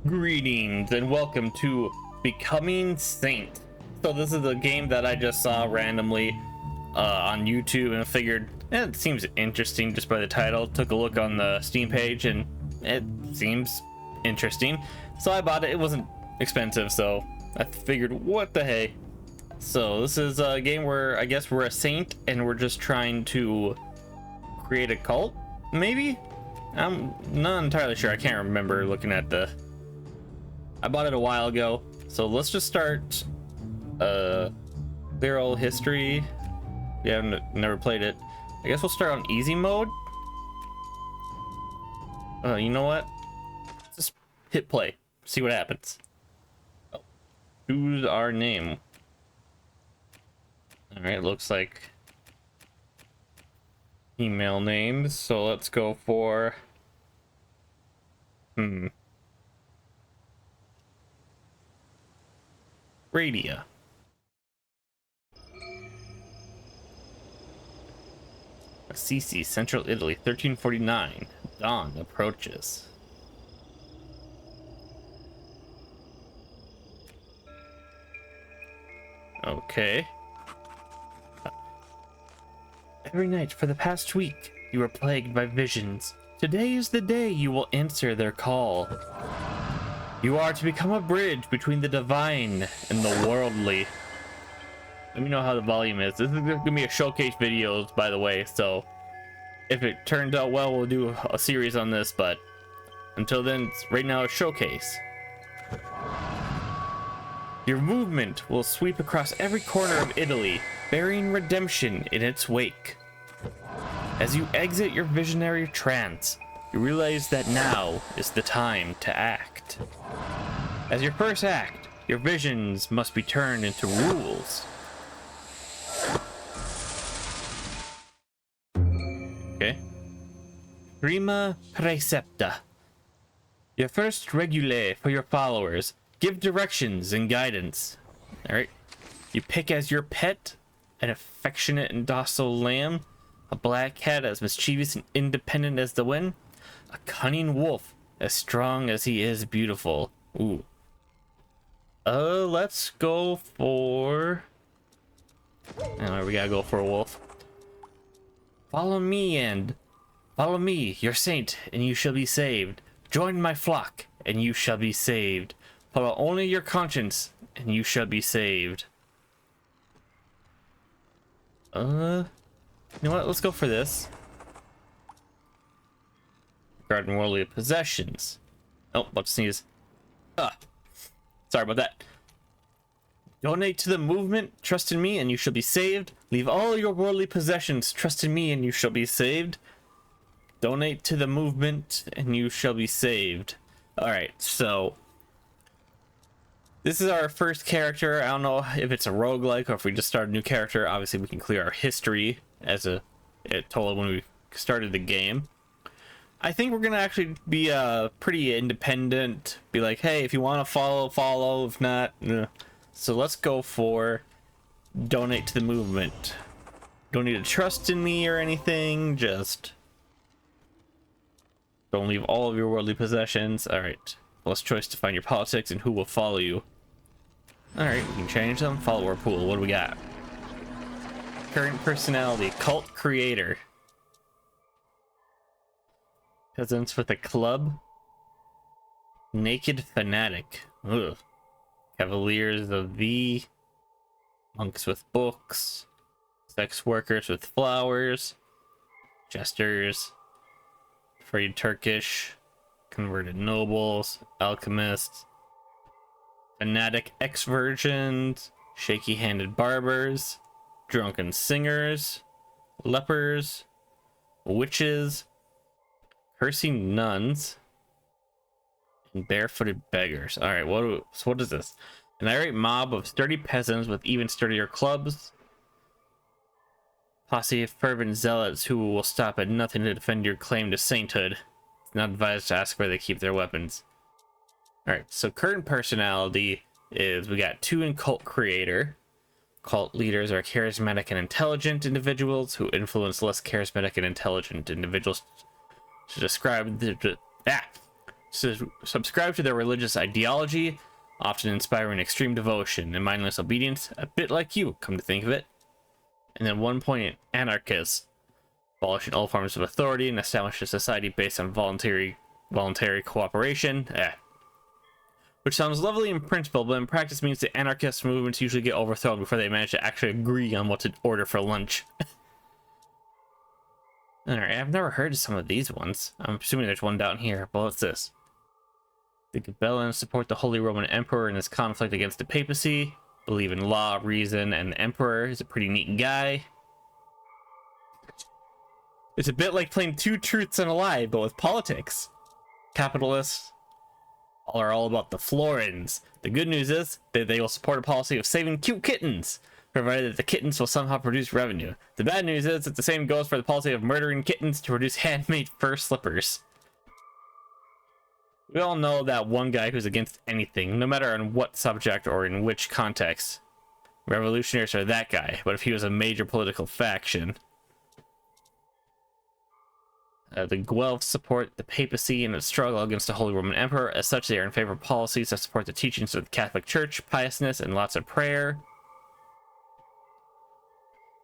Greetings and welcome to Becoming Saint. So this is a game that I just saw randomly on YouTube and figured it seems interesting just by the title. Took a look on the Steam page and it seems interesting. So I bought it. It wasn't expensive, so I figured what the hey. So this is a game where I guess we're a saint and we're just trying to create a cult, maybe? I'm not entirely sure. I can't remember looking at I bought it a while ago, so let's just start clear old history. We haven't never played it. I guess we'll start on easy mode. You know what? Just hit play, see what happens. Oh, choose our name. All right, looks like email names. So let's go for Radia. Assisi, Central Italy, 1349. Dawn approaches. Okay. Every night for the past week, you were plagued by visions. Today is the day you will answer their call. You are to become a bridge between the divine and the worldly. Let me know how the volume is. This is gonna be a showcase videos, by the way, so if it turns out well, we'll do a series on this, but until then, right now, a showcase. Your movement will sweep across every corner of Italy, bearing redemption in its wake. As you exit your visionary trance, you realize that now is the time to act. As your first act, your visions must be turned into rules. Okay. Prima precepta. Your first regule for your followers. Give directions and guidance. Alright. You pick as your pet an affectionate and docile lamb, a black cat as mischievous and independent as the wind, a cunning wolf as strong as he is beautiful. Ooh. Let's go for... we gotta go for a wolf. Follow me, your saint, and you shall be saved. Join my flock, and you shall be saved. Follow only your conscience, and you shall be saved. You know what? Let's go for this. Regarding worldly possessions. Oh, let's sneeze. Sorry about that. Donate to the movement, trust in me, and you shall be saved. Leave all your worldly possessions, trust in me, and you shall be saved. Donate to the movement, and you shall be saved. Alright, so this is our first character. I don't know if it's a roguelike or if we just start a new character. Obviously, we can clear our history as it told when we started the game. I think we're gonna actually be pretty independent. Be like, hey, if you want to follow. If not, So let's go for donate to the movement. Don't need to trust in me or anything. Just don't leave all of your worldly possessions. All right. Less choice to find your politics and who will follow you. All right, we can change them. Follower pool. What do we got? Current personality: cult creator. Peasants with a club. Naked fanatic. Ugh. Cavaliers of the. Monks with books. Sex workers with flowers. Jesters. Free Turkish. Converted nobles. Alchemists. Fanatic ex-virgins. Shaky-handed barbers. Drunken singers. Lepers. Witches. Cursing nuns. And barefooted beggars. All right, what is this? An irate mob of sturdy peasants with even sturdier clubs. Posse of fervent zealots who will stop at nothing to defend your claim to sainthood. It's not advised to ask where they keep their weapons. All right, so current personality is we got 2 in cult creator. Cult leaders are charismatic and intelligent individuals who influence less charismatic and intelligent individuals to describe Subscribe to their religious ideology, often inspiring extreme devotion and mindless obedience, a bit like you, come to think of it. And then 1 point, anarchists, abolishing all forms of authority and establish a society based on voluntary cooperation. Which sounds lovely in principle, but in practice means the anarchist movements usually get overthrown before they manage to actually agree on what to order for lunch. Alright, I've never heard of some of these ones. I'm assuming there's one down here, but what's this? The Gabellans support the Holy Roman Emperor in his conflict against the papacy, believe in law, reason, and the Emperor is a pretty neat guy. It's a bit like playing Two Truths and a Lie, but with politics. Capitalists are all about the florins. The good news is that they will support a policy of saving cute kittens, provided that the kittens will somehow produce revenue. The bad news is that the same goes for the policy of murdering kittens to produce handmade fur slippers. We all know that one guy who's against anything, no matter on what subject or in which context. Revolutionaries are that guy, but if he was a major political faction. The Guelphs support the papacy in its struggle against the Holy Roman Emperor. As such, they are in favor of policies that support the teachings of the Catholic Church, piousness, and lots of prayer.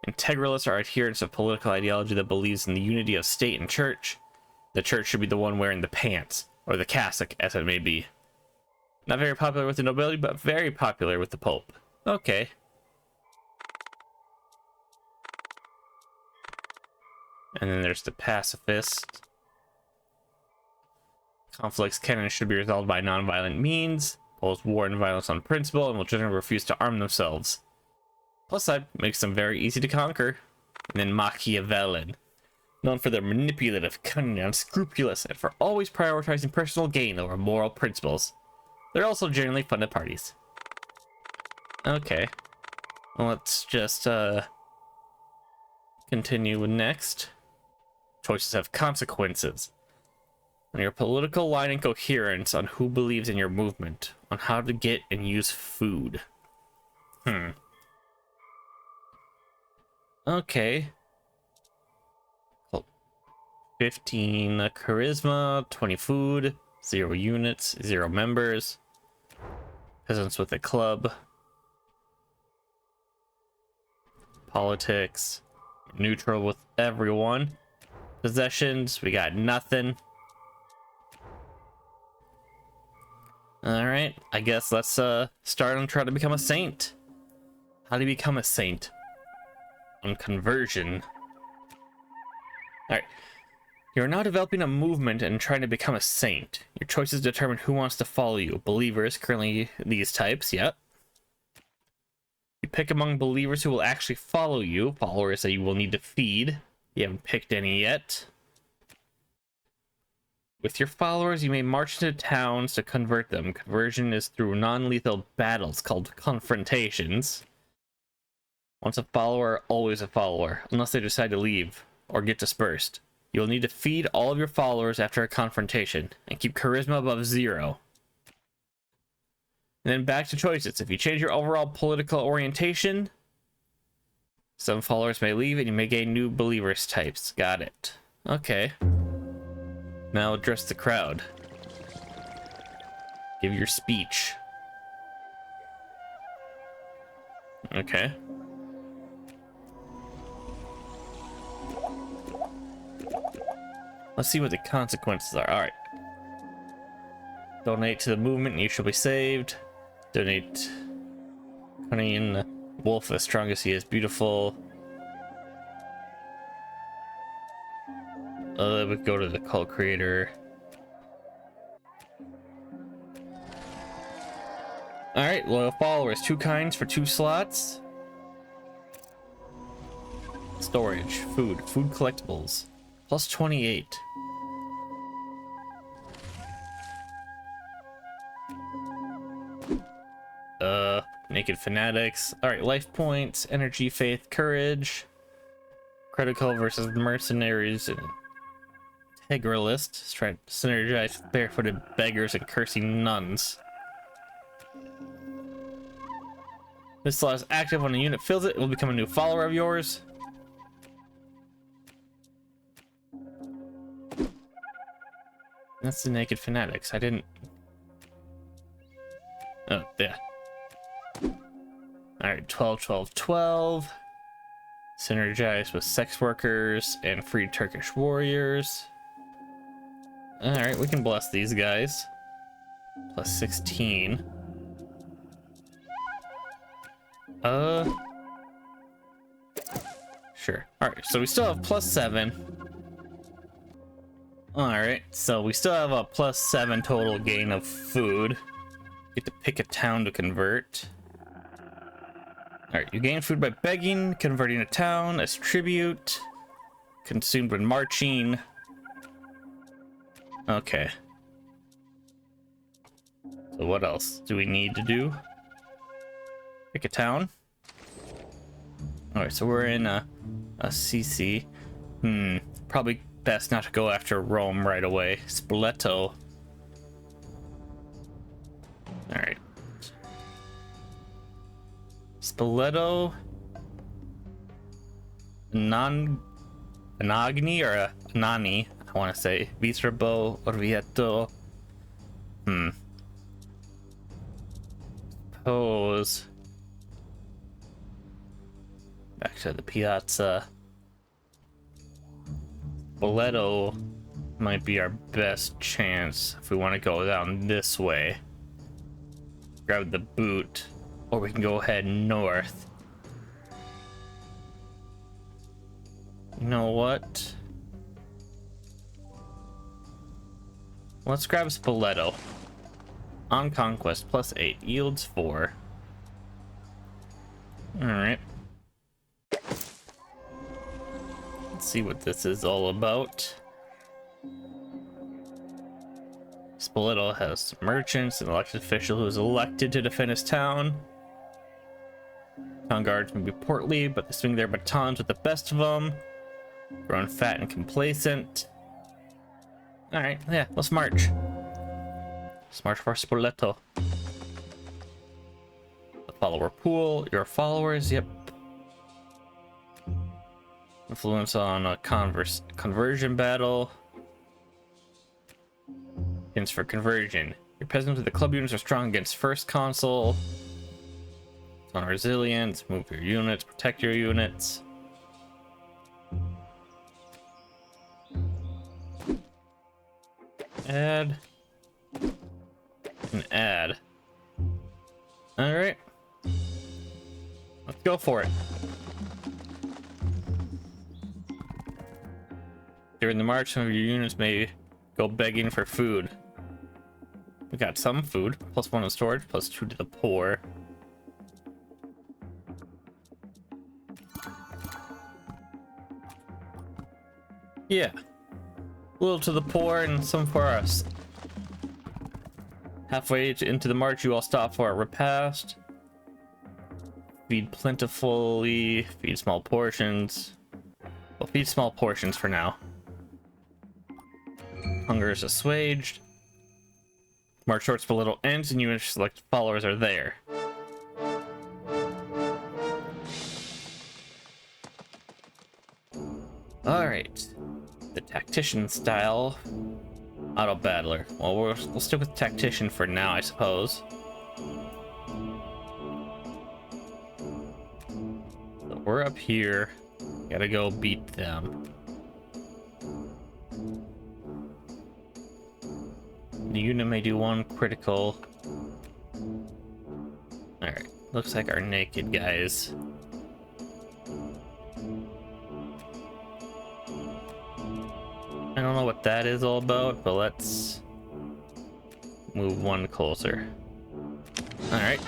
Integralists are adherents of political ideology that believes in the unity of state and church. The church should be the one wearing the pants, or the cassock, as it may be. Not very popular with the nobility, but very popular with the Pope. Okay. And then there's the pacifist. Conflicts can and should be resolved by non-violent means. Oppose war and violence on principle, and will generally refuse to arm themselves. Plus side makes them very easy to conquer. And then Machiavellian, known for their manipulative, cunning, and unscrupulous, and for always prioritizing personal gain over moral principles. They're also generally fun at parties. Okay. Well, let's just continue with next. Choices have consequences. On your political line and coherence, on who believes in your movement, on how to get and use food. Okay. 15 charisma, 20 food, 0 units, 0 members. Peasants with a club. Politics. Neutral with everyone. Possessions, we got nothing. Alright, I guess let's start on trying to become a saint. How do you become a saint? On conversion. Alright. You're now developing a movement and trying to become a saint. Your choices determine who wants to follow you. Believers, currently these types, yep. You pick among believers who will actually follow you. Followers that you will need to feed. You haven't picked any yet. With your followers, you may march into towns to convert them. Conversion is through non-lethal battles called confrontations. Once a follower, always a follower, unless they decide to leave or get dispersed. You'll need to feed all of your followers after a confrontation and keep charisma above 0. And then back to choices. If you change your overall political orientation, some followers may leave and you may gain new believers types. Got it. Okay. Now address the crowd. Give your speech. Okay. Let's see what the consequences are. Alright. Donate to the movement and you shall be saved. Donate. Cunning wolf, the strongest he is. Beautiful. We go to the cult creator. Alright, loyal followers. 2 kinds for 2 slots. Storage. Food collectibles. Plus 28. Naked fanatics. Alright, life points, energy, faith, courage. Critical versus mercenaries and integralists. Trying to synergize barefooted beggars and cursing nuns. This slot is active when a unit fills it. It will become a new follower of yours. That's the Naked Fanatics. I didn't... Oh, yeah. Alright, 12, 12, 12. Synergize with sex workers and free Turkish warriors. Alright, we can bless these guys. Plus 16. Sure. Alright, so we still have plus 7. Alright, so we still have a plus 7 total gain of food. Get to pick a town to convert. Alright, you gain food by begging, converting a town as tribute, consumed when marching. Okay. So what else do we need to do? Pick a town. Alright, so we're in a CC. Probably best not to go after Rome right away. Spoleto. Alright. Spoleto. Anagni or Anani, I want to say. Viterbo, Orvieto. Pose. Back to the piazza. Spoleto might be our best chance if we want to go down this way. Grab the boot, or we can go head north. You know what? Let's grab Spoleto. On conquest, plus 8, yields 4. Alright. Let's see what this is all about. Spoleto has merchants, an elected official who is elected to defend his town. Town guards may be portly, but they swing their batons with the best of them. Grown fat and complacent. Alright, yeah, let's march. Let's march for Spoleto. The follower pool, your followers, yep. Influence on a conversion battle. Hints for conversion. Your peasants with the club units are strong against first consul. On resilience, move your units, protect your units. Add. And add. Alright. Let's go for it. During the march, some of your units may go begging for food. We got some food. Plus 1 in storage, plus 2 to the poor. Yeah. A little to the poor and some for us. Halfway into the march, you all stop for a repast. Feed plentifully, feed small portions. Well, feed small portions for now. Hunger is assuaged. March shorts for little ends, and you select followers are there. Alright. The tactician style. Auto battler. Well, we'll stick with tactician for now, I suppose. So we're up here. Gotta go beat them. The unit may do 1 critical. Alright, looks like our naked guys. I don't know what that is all about, but let's move 1 closer. Alright.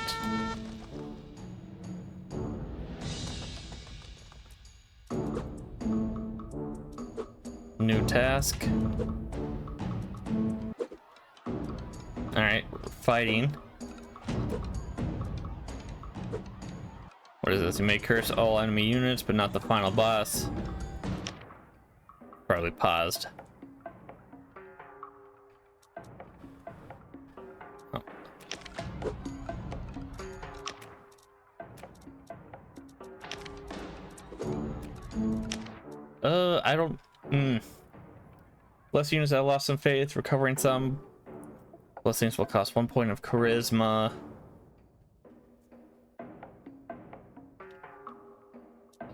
New task. Alright, fighting. What is this? You may curse all enemy units, but not the final boss. Probably paused. I don't... Bless units that have lost some faith, recovering some. Blessings will cost 1 point of charisma.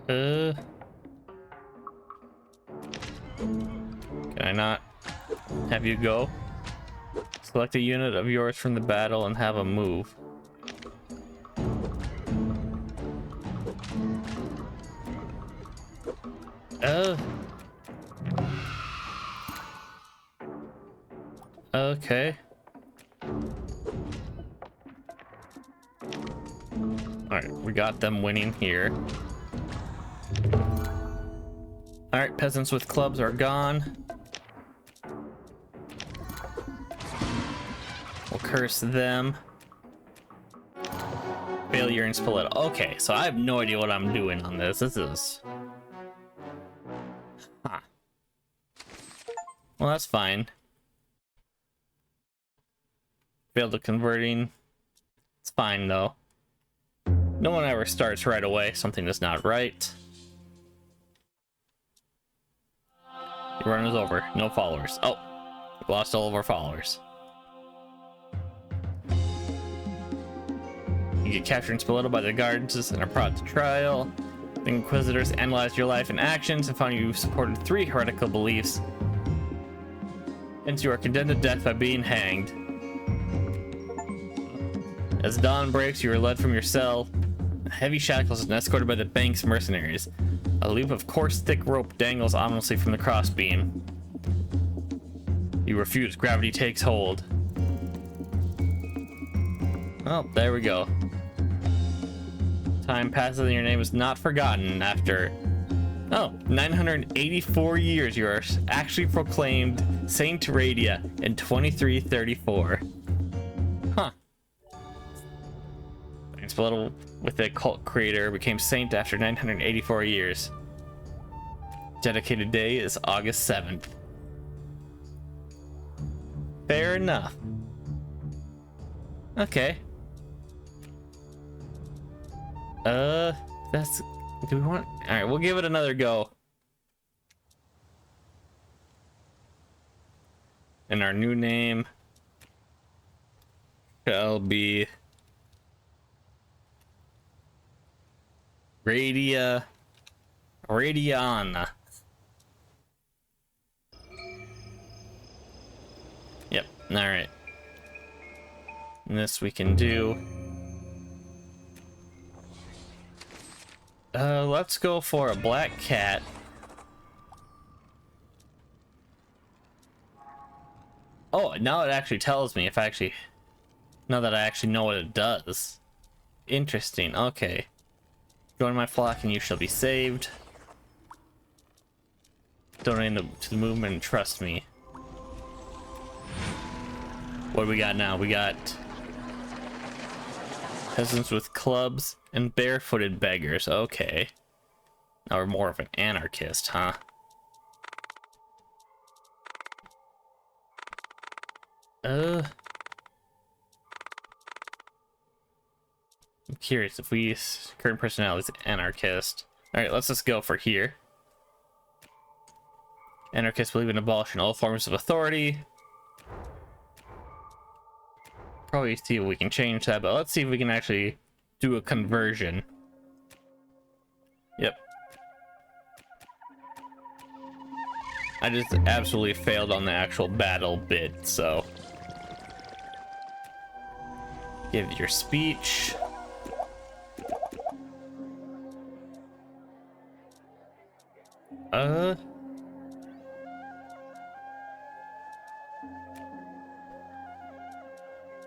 Can I not have you go? Select a unit of yours from the battle and have a move. Okay. Alright, we got them winning here. Alright, peasants with clubs are gone. We'll curse them. Failure in Spoleto. Okay, so I have no idea what I'm doing on this. This is... Huh. Well, that's fine. Failed at converting. It's fine, though. No one ever starts right away. Something is not right. Your run is over. No followers. Oh, we lost all of our followers. You get captured in Spoleto by the guards and are brought to trial. The Inquisitors analyzed your life and actions and found you supported 3 heretical beliefs. Hence you are condemned to death by being hanged. As dawn breaks, you are led from your cell, heavy shackles, and escorted by the bank's mercenaries. A loop of coarse, thick rope dangles ominously from the crossbeam. You refuse. Gravity takes hold. Oh, there we go. Time passes and your name is not forgotten after... Oh, 984 years you are actually proclaimed Saint Radia in 2334. Huh. Spoleto with the cult creator became saint after 984 years. Dedicated day is August 7th. Fair enough. Okay. That's... Do we want... Alright, we'll give it another go. And our new name shall be... Radiana. Yep, alright. And this we can do. Let's go for a black cat. Oh, now it actually tells me if I actually... Now that I actually know what it does. Interesting, okay. Join my flock and you shall be saved. Donating to the movement and trust me. What do we got now? We got peasants with clubs and barefooted beggars. Okay. Now we're more of an anarchist, huh? I'm curious if we use current personality is anarchist. Alright, let's just go for here. Anarchists believe in abolishing all forms of authority. Probably see if we can change that, but let's see if we can actually do a conversion. Yep. I just absolutely failed on the actual battle bit, so. Give your speech.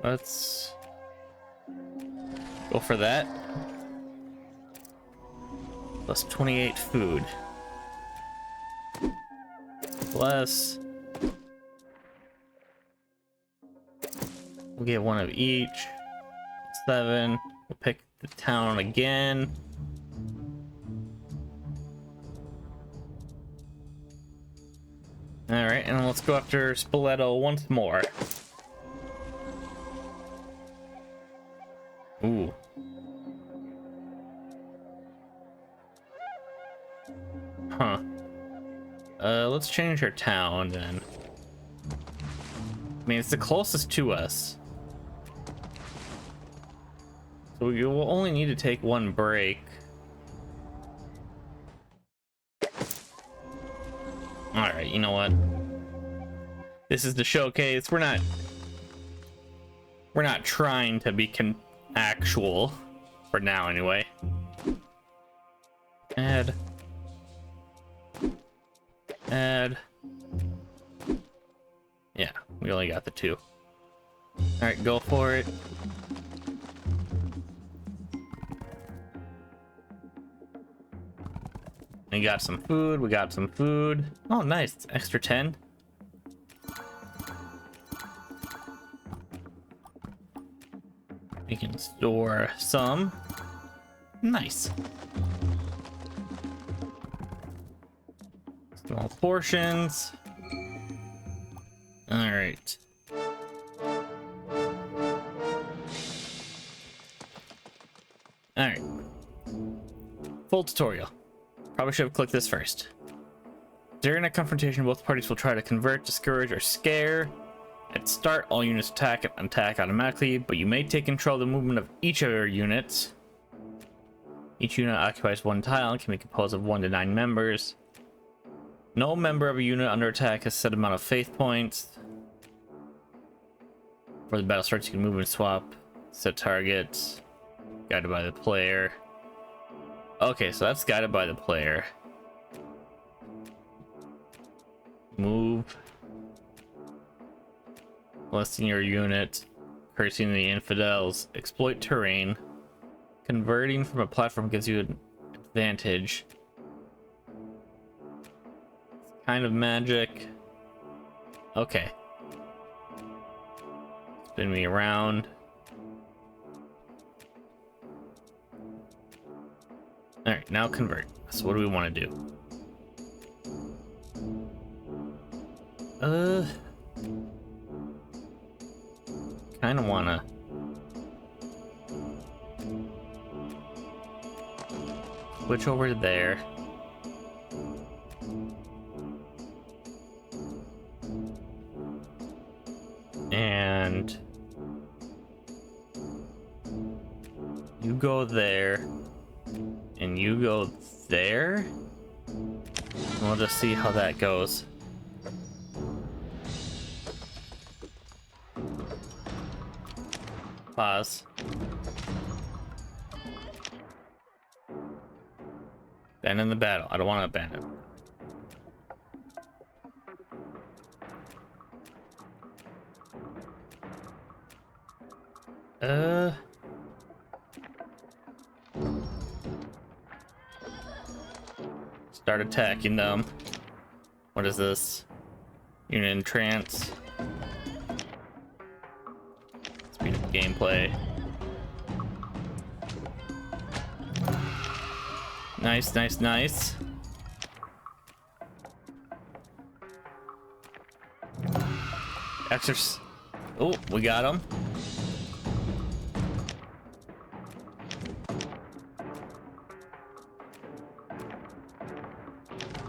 Let's go for that. Plus 28 food. Plus, we'll get one of each. 7. We'll pick the town again. All right, and let's go after Spoleto once more. Ooh. Huh. Let's change our town then. mean, it's the closest to us. So you will only need to take one break. Alright, you know what? This is the showcase. We're not trying to be actual. For now, anyway. Add. Yeah, we only got the 2. Alright, go for it. We got some food. We got some food. Oh, nice. Extra 10. We can store some. Nice. Small portions. All right. All right. Full tutorial. Probably should have clicked this first. During a confrontation, both parties will try to convert, discourage, or scare. At start, all units attack automatically, but you may take control of the movement of each of your units. Each unit occupies 1 tile and can be composed of 1 to 9 members. No member of a unit under attack has a set amount of faith points. Before the battle starts, you can move and swap, set targets, guided by the player. Okay, so that's guided by the player. Move. Blessing your unit. Cursing the infidels. Exploit terrain. Converting from a platform gives you an advantage. It's kind of magic. Okay. Spin me around. Alright, now convert. So what do we want to do? Kind of want to switch over there. And you go there. And you go there. We'll just see how that goes. Pause. Abandon the battle. I don't want to abandon. Start attacking them. What is this? Unit in trance. Speed of gameplay. Nice, nice, nice. Exorc. Oh, we got him.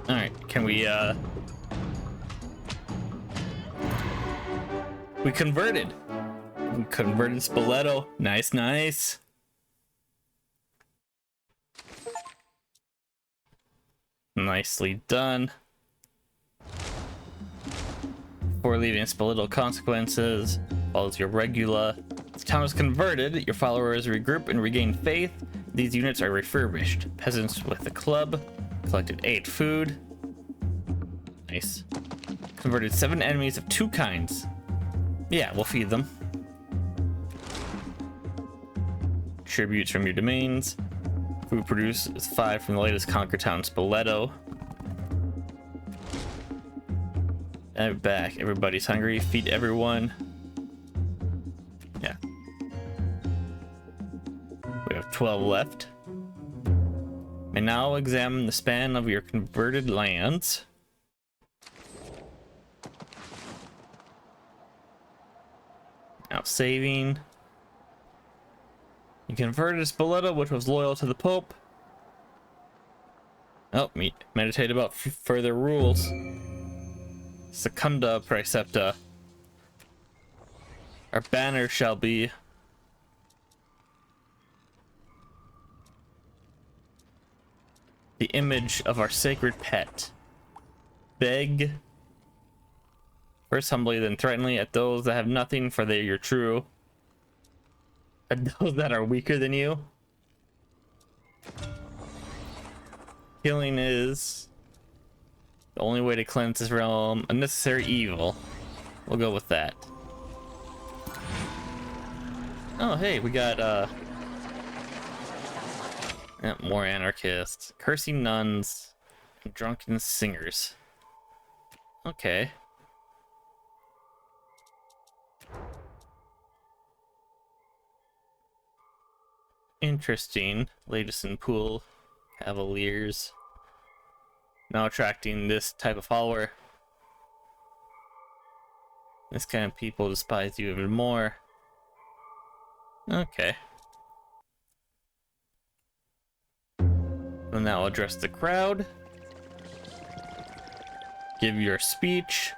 All right, can we converted. We converted Spoleto. Nice, nice. Nicely done. Before leaving Spoleto, consequences follows your regula. The town is converted. Your followers regroup and regain faith. These units are refurbished. Peasants with the club collected 8 food. Nice. Converted 7 enemies of 2 kinds. Yeah, we'll feed them. Tributes from your domains. Food produced is 5 from the latest Conquer Town Spoleto. And back. Everybody's hungry. Feed everyone. Yeah. We have 12 left. And now examine the span of your converted lands. Now saving. You converted Spoleto, which was loyal to the Pope. Oh, meditate about further rules. Secunda Praecepta. Our banner shall be the image of our sacred pet. Beg first humbly, then threateningly at those that have nothing, for they are true. At those that are weaker than you. Killing is the only way to cleanse this realm. Unnecessary evil. We'll go with that. Oh, hey, we got more anarchists, cursing nuns, and drunken singers. Okay. Interesting. Latest in pool cavaliers. Now attracting this type of follower. This kind of people despise you even more. Okay. We'll now address the crowd. Give your speech.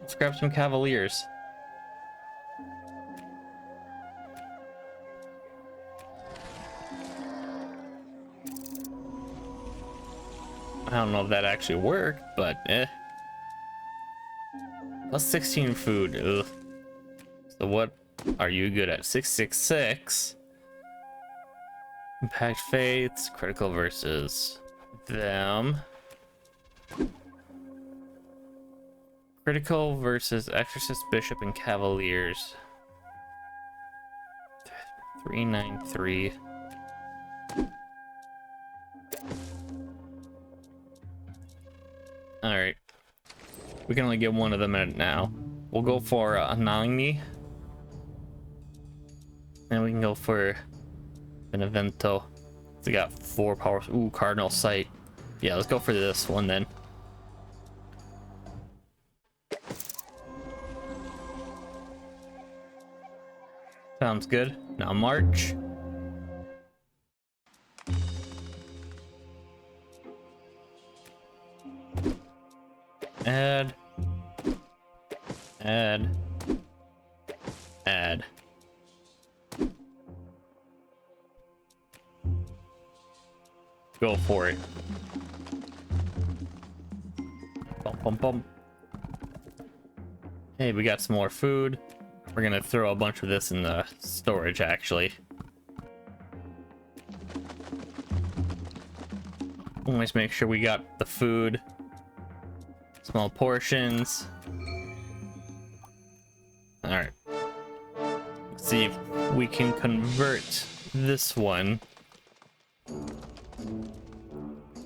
Let's grab some cavaliers. I don't know if that actually worked, but eh. Plus 16 food. Ugh. So what are you good at? 666. Impact faiths, critical versus them. Critical versus exorcist, bishop, and cavaliers. 393. All right. We can only get one of them at now. We'll go for Anagni. And we can go for Benevento. We got 4 powers. Ooh, Cardinal Sight. Yeah, let's go for this one then. Sounds good. Now march. Add. Add. Add. Go for it. Bum, bum, bum. Hey, we got some more food. We're gonna throw a bunch of this in the storage, actually. Always make sure we got the food. Small portions. Alright. Let's see if we can convert this one.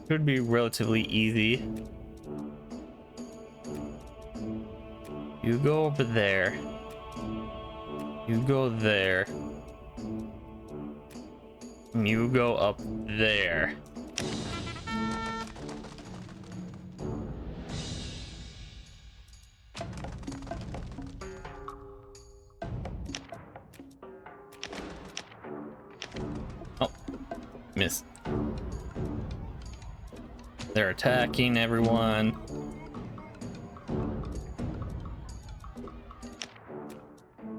Should be relatively easy. You go over there. You go there. And you go up there. Oh, missed. They're attacking everyone.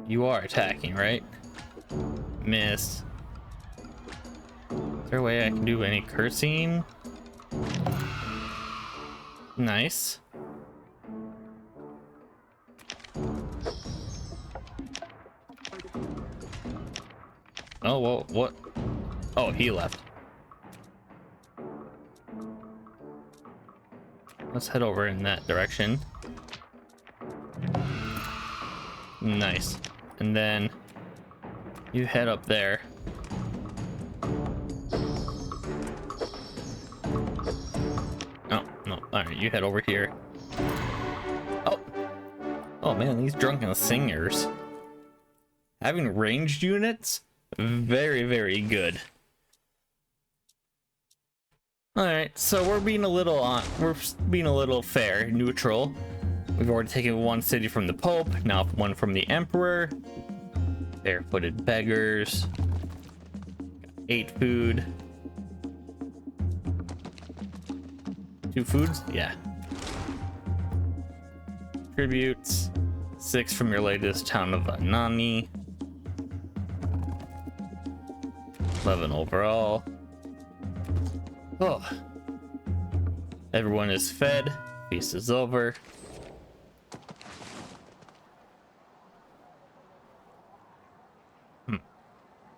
You are attacking, right? Miss. Is there a way I can do any cursing? Nice. Oh, well, what? Oh, he left. Let's head over in that direction. Nice. And then you head up there. Oh, no. Alright, you head over here. Oh. Oh man, these drunken singers. Having ranged units? Very, very good. Alright, so we're being a little fair, neutral. We've already taken one city from the Pope, now one from the Emperor. Barefooted beggars. 8 food. 2 foods? Yeah. Tributes. 6 from your latest town of Anani. 11 overall. Oh. Everyone is fed. Feast is over.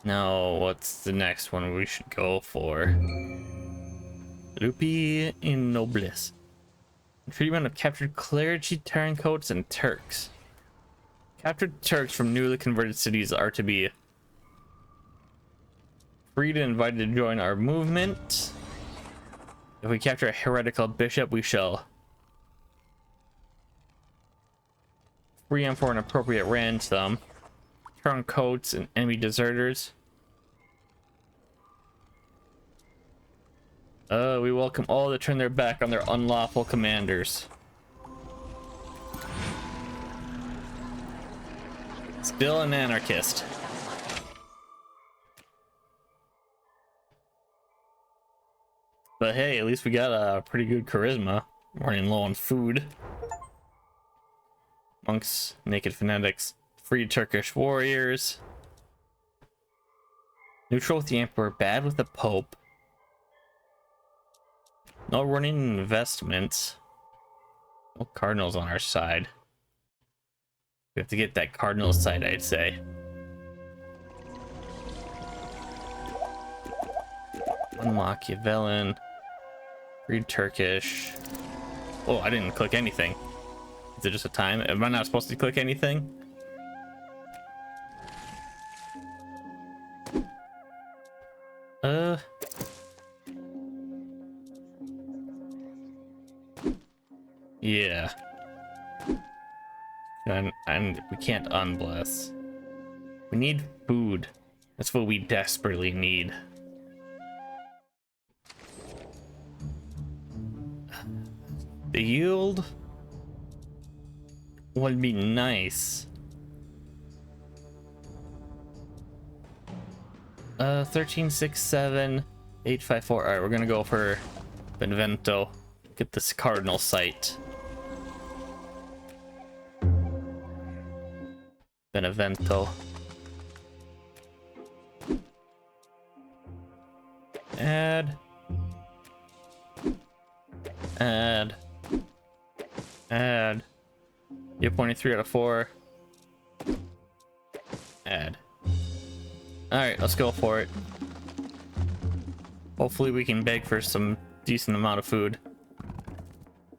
Now, what's the next one we should go for? Lupi in Noblesse. Treatment of captured clergy, turncoats, and Turks. Captured Turks from newly converted cities are to be freed and invited to join our movement. If we capture a heretical bishop, we shall free him for an appropriate ransom. Turncoats and enemy deserters. We welcome all to turn their back on their unlawful commanders. Still an anarchist. But hey, at least we got a pretty good charisma. Running low on food. Monks, naked fanatics, free Turkish warriors. Neutral with the emperor, bad with the pope. No running investments. No cardinals on our side. We have to get that cardinal side, I'd say. One Machiavellian. Read Turkish. Oh, I didn't click anything. Is it just a time? Am I not supposed to click anything? Yeah. And we can't unbless. We need food. That's what we desperately need. The yield would be nice. 13, 6, 7, 8, 5, 4. All right, we're gonna go for Benevento. Get this cardinal site. Benevento. Add. You're pointing 3 out of 4. Add. Alright, let's go for it. Hopefully we can beg for some decent amount of food.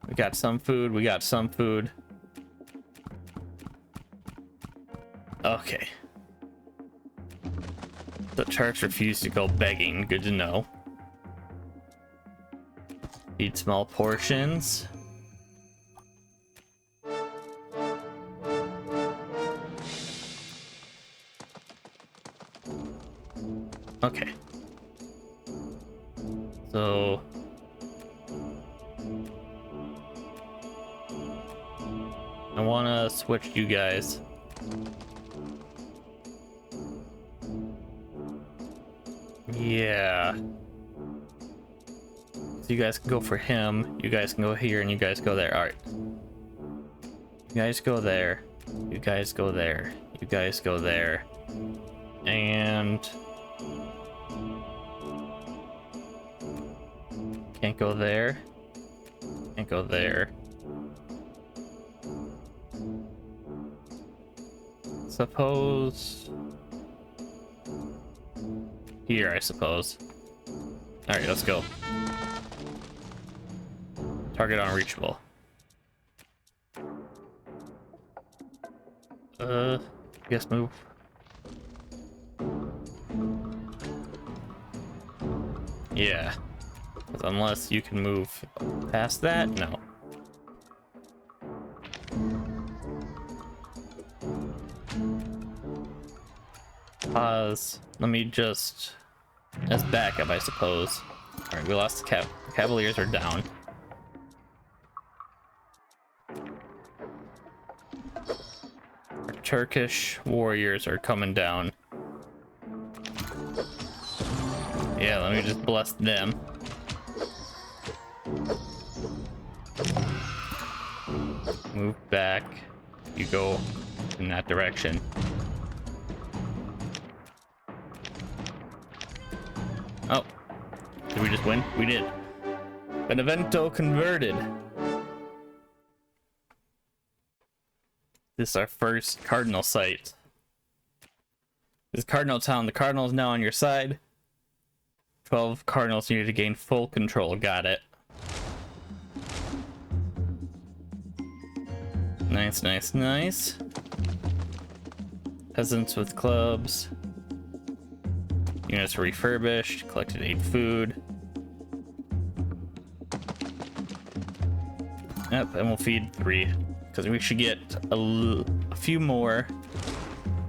We got some food, we got some food. Okay. The Turks refuse to go begging, good to know. Eat small portions. Okay. So I want to switch you guys. Yeah. So you guys can go for him. You guys can go here and you guys go there. All right. You guys go there. You guys go there. You guys go there. And can't go there. Can't go there. Suppose here, I suppose. All right, let's go. Target unreachable. Yes, move. Yeah. Unless you can move past that? No. Pause. Let me just... as backup, I suppose. Alright, we lost the Cavaliers are down. Our Turkish warriors are coming down. Yeah, let me just bless them. Move back. You go in that direction. Oh. Did we just win? We did. Benevento converted. This is our first Cardinal site. This is Cardinal Town. The Cardinal is now on your side. 12 Cardinals needed to gain full control. Got it. Nice, nice, nice. Peasants with clubs. Units refurbished. Collected 8 food. Yep, and we'll feed 3. Because we should get a few more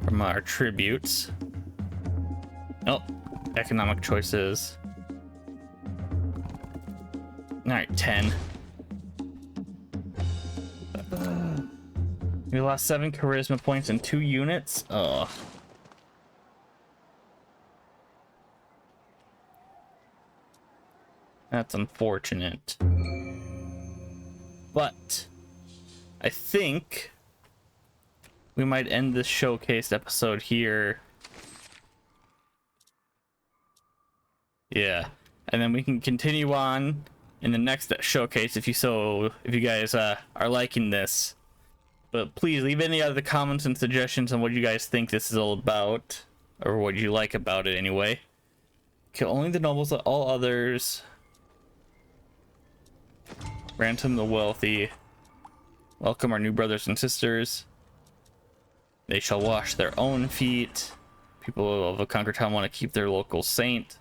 from our tributes. Oh, economic choices. Alright, 10. We lost 7 charisma points and 2 units. Ugh. That's unfortunate. But I think we might end this showcase episode here. Yeah. And then we can continue on in the next showcase if you guys are liking this. But please leave any other comments and suggestions on what you guys think this is all about, or what you like about it anyway. Kill only the nobles, let all others. Ransom the wealthy. Welcome our new brothers and sisters. They shall wash their own feet. People of a conquered town want to keep their local saint.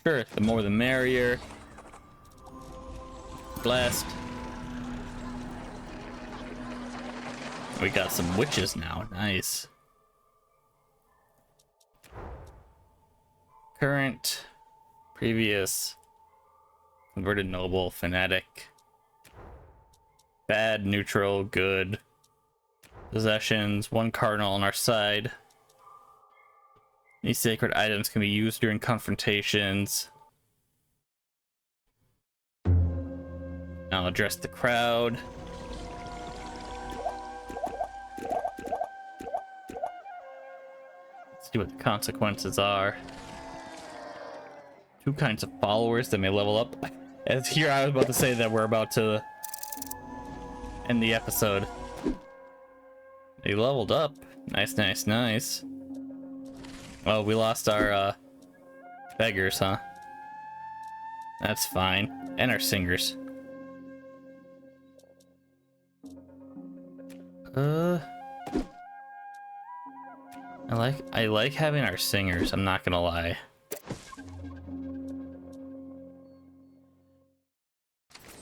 Sure, the more the merrier. Blessed. We got some witches now. Nice. Current. Previous. Converted noble. Fanatic. Bad, neutral, good. Possessions. 1 cardinal on our side. These sacred items can be used during confrontations. I'll address the crowd. Let's see what the consequences are. 2 kinds of followers that may level up. As here I was about to say that we're about to end the episode. They leveled up. Nice, nice, nice. Oh, we lost our beggars, huh? That's fine. And our singers. I like having our singers, I'm not gonna lie.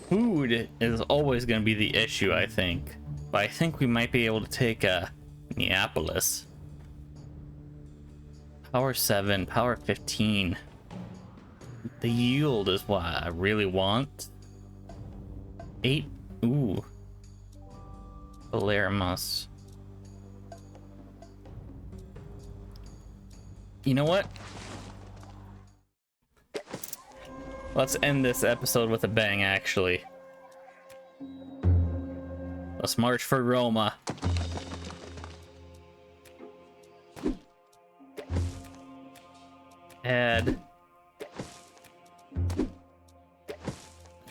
Food is always gonna be the issue, I think. But I think we might be able to take Neapolis. Power 7, power 15. The yield is what I really want. 8. Ooh. Palermo's. You know what? Let's end this episode with a bang, actually. Let's march for Roma. Add.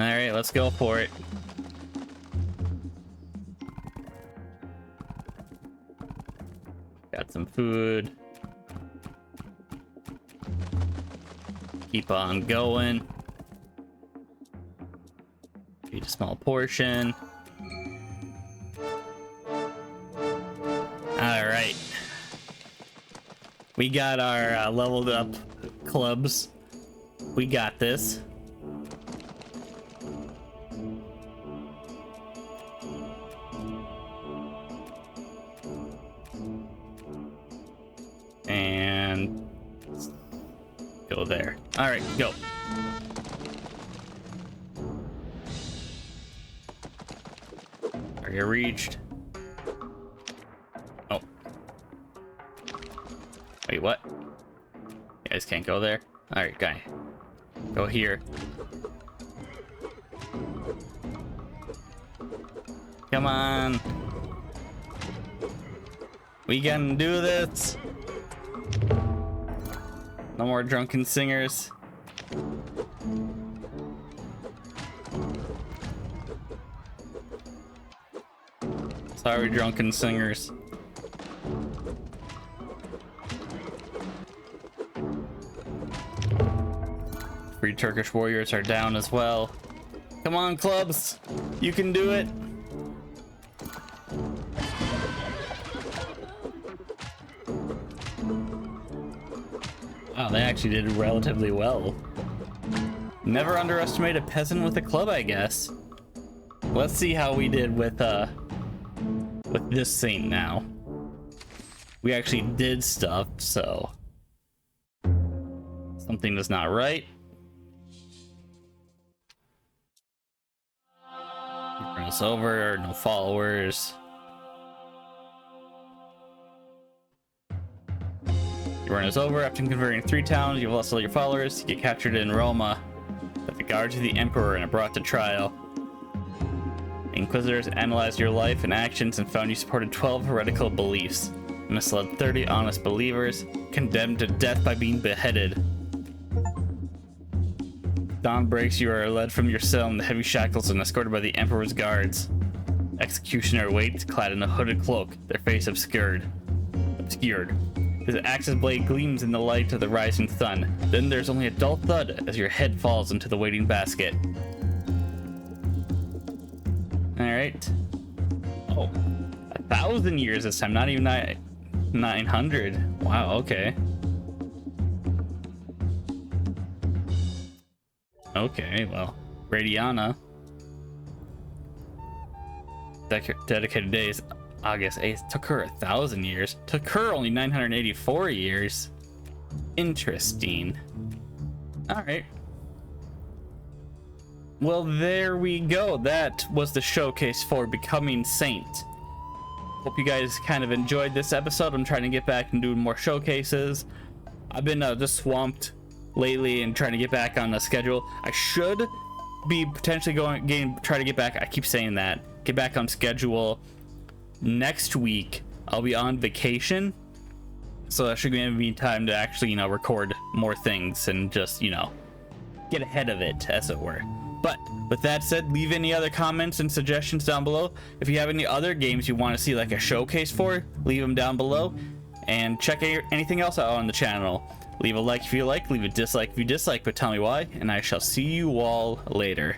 Alright, let's go for it. Got some food. Keep on going. Eat a small portion. Alright. We got our leveled up clubs. We got this. And go there. All right, go. Area reached. Oh. Wait, what? You guys can't go there? All right, guy. Go here. Come on. We can do this. No more drunken singers. Sorry, drunken singers. Free Turkish warriors are down as well. Come on, clubs. You can do it. Wow, they actually did relatively well. Never underestimate a peasant with a club, I guess. Let's see how we did with this saint now. We actually did stuff, so something is not right. Run us over, no followers. You run us over after converting 3 towns. You've lost all your followers. You get captured in Roma by the guards of the emperor and are brought to trial. Inquisitors analyzed your life and actions and found you supported 12 heretical beliefs, misled 30 honest believers, condemned to death by being beheaded. Dawn breaks, you are led from your cell in the heavy shackles and escorted by the emperor's guards. Executioner waits, clad in a hooded cloak, their face obscured. His axe's blade gleams in the light of the rising sun. Then there's only a dull thud as your head falls into the waiting basket. Alright. Oh, 1,000 years this time, not even 900. Wow, okay. Okay, well, Radiana. Dedicated days, August 8th. Took her 1,000 years. Took her only 984 years. Interesting. Alright. Well, there we go. That was the showcase for Becoming Saint. Hope you guys kind of enjoyed this episode. I'm trying to get back and do more showcases. I've been just swamped lately and trying to get back on the schedule. I should be potentially try to get back. I keep saying that. Get back on schedule next week. I'll be on vacation, so that should give me time to actually, record more things and just, get ahead of it, as it were. But with that said, leave any other comments and suggestions down below. If you have any other games you want to see like a showcase for, leave them down below, and check anything else out on the channel. Leave a like if you like, leave a dislike if you dislike, but tell me why, and I shall see you all later.